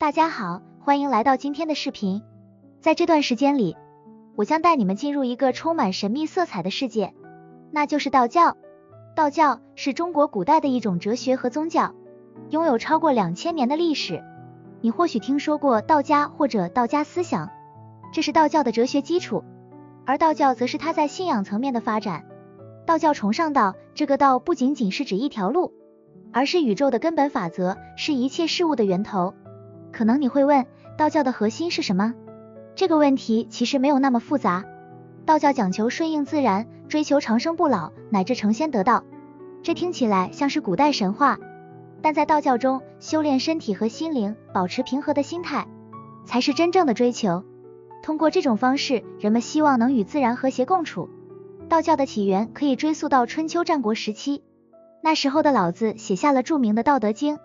大家好，欢迎来到今天的视频。在这段时间里，我将带你们进入一个充满神秘色彩的世界，那就是道教。道教是中国古代的一种哲学和宗教，拥有超过2000年的历史。你或许听说过道家或者道家思想，这是道教的哲学基础，而道教则是它在信仰层面的发展。道教崇尚道，这个道不仅仅是指一条路，而是宇宙的根本法则，是一切事物的源头。可能你会问，道教的核心是什么？这个问题其实没有那么复杂。道教讲求顺应自然，追求长生不老，乃至成仙得道。这听起来像是古代神话，但在道教中，修炼身体和心灵，保持平和的心态，才是真正的追求。通过这种方式，人们希望能与自然和谐共处。道教的起源可以追溯到春秋战国时期，那时候的老子写下了著名的《道德经》，